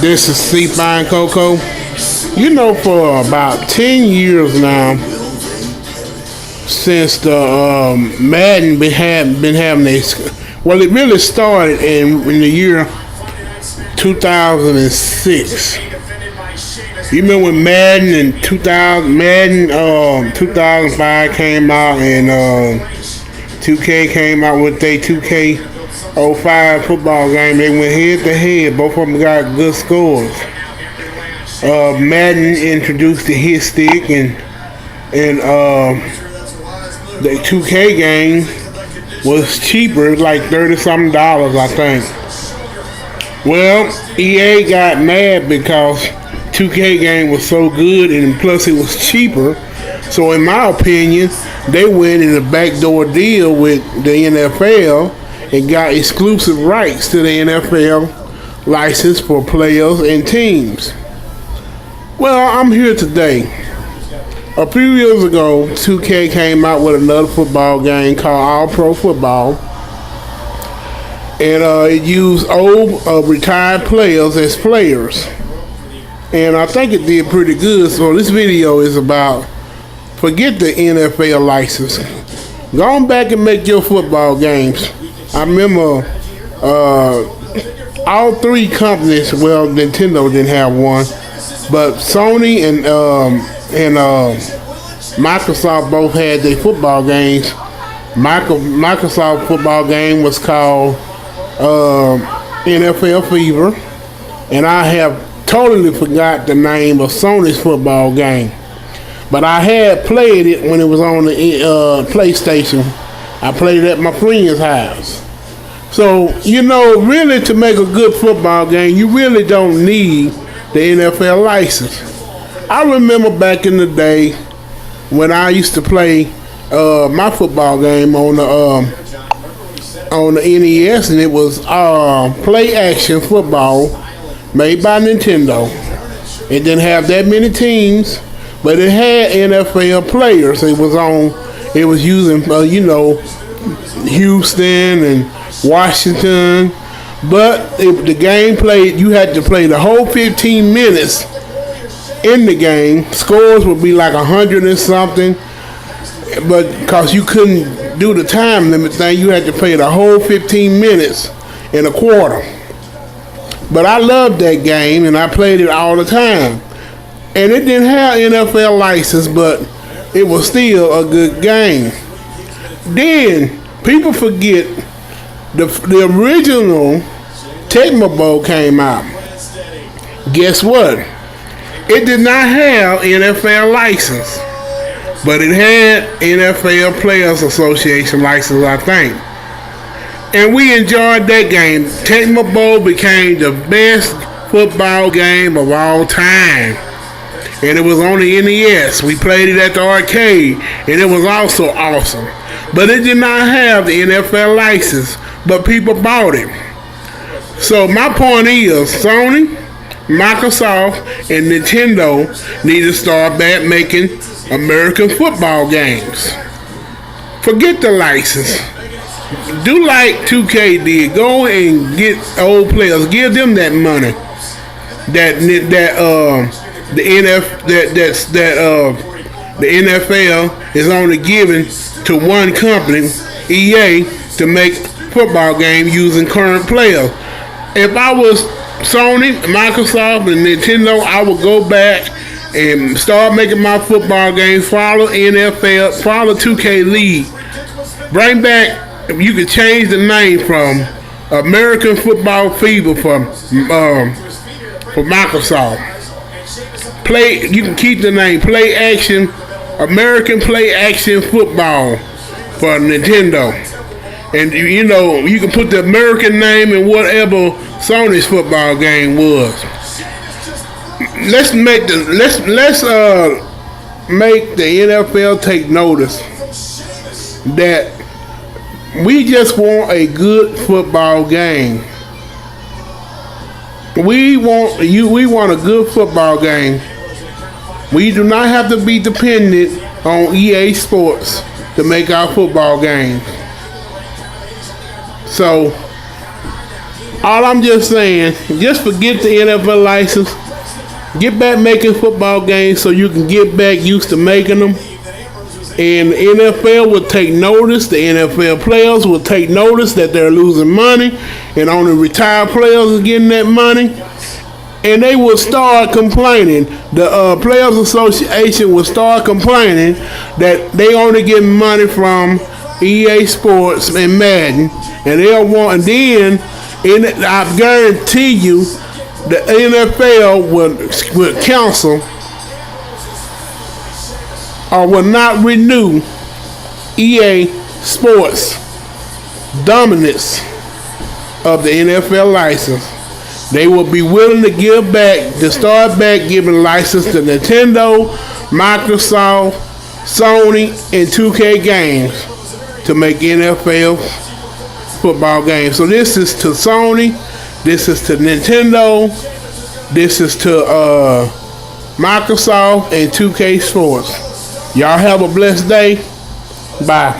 This is C Fine Coco. You know, for about 10 years now, since the Madden been having this, well, it really started in the year 2006. You remember when Madden 2005 came out and 2K came out with their 2K05 football game. They went head to head. Both of them got good scores. Madden introduced the hit stick and the 2K game was cheaper, like $30 something, I think. Well, EA got mad because 2K game was so good and plus it was cheaper. So in my opinion, they went in a backdoor deal with the NFL and got exclusive rights to the NFL license for players and teams. Well, I'm here today. A few years ago, 2K came out with another football game called All Pro Football. And it used old retired players as players. And I think it did pretty good. So this video is about, forget the NFL license. Go on back and make your football games. I remember all three companies, well, Nintendo didn't have one, but Sony and Microsoft both had their football games. Microsoft football game was called NFL Fever, and I have totally forgot the name of Sony's football game. But I had played it when it was on the PlayStation. I played it at my friend's house. So, you know, really to make a good football game, you really don't need the NFL license. I remember back in the day when I used to play my football game on the NES, and it was play action football made by Nintendo. It didn't have that many teams, but it had NFL players. It was using Houston and Washington, but the game played, you had to play the whole 15 minutes in the game. Scores would be like 100 and something, but because you couldn't do the time limit thing, you had to play the whole 15 minutes in a quarter. But I loved that game and I played it all the time. And it didn't have NFL license, but it was still a good game. Then people forget the original Tecmo Bowl came out. Guess what? It did not have NFL license, but it had NFL Players Association license, I think. And we enjoyed that game. Tecmo Bowl became the best football game of all time. And it was on the NES. We played it at the arcade, and it was also awesome. But it did not have the NFL license, but people bought it. So my point is, Sony, Microsoft, and Nintendo need to start back making American football games. Forget the license. Do like 2K did. Go and get old players. Give them that money. The NFL is only given to one company, EA, to make football game using current players. If I was Sony, Microsoft, and Nintendo, I would go back and start making my football games. Follow NFL, follow 2K League. Bring back. You could change the name from American Football Fever for Microsoft. You can keep the name Play Action, American Play Action Football for Nintendo. And you know, you can put the American name in whatever Sony's football game was. Let's make the NFL take notice that we just want a good football game. We want a good football game. We do not have to be dependent on EA Sports to make our football games. So All I'm just saying, just forget the NFL license. Get back making football games so you can get back used to making them. And the NFL will take notice. The NFL players will take notice that they're losing money, and only retired players are getting that money. And they will start complaining. The Players Association will start complaining that they only get money from EA Sports and Madden, and they'll want. And then, I guarantee you, the NFL will cancel or will not renew EA Sports dominance of the NFL license. They will be willing to give back, to start back giving license to Nintendo, Microsoft, Sony, and 2K Games to make NFL football games. So this is to Sony, this is to Nintendo, this is to Microsoft, and 2K Sports. Y'all have a blessed day. Bye.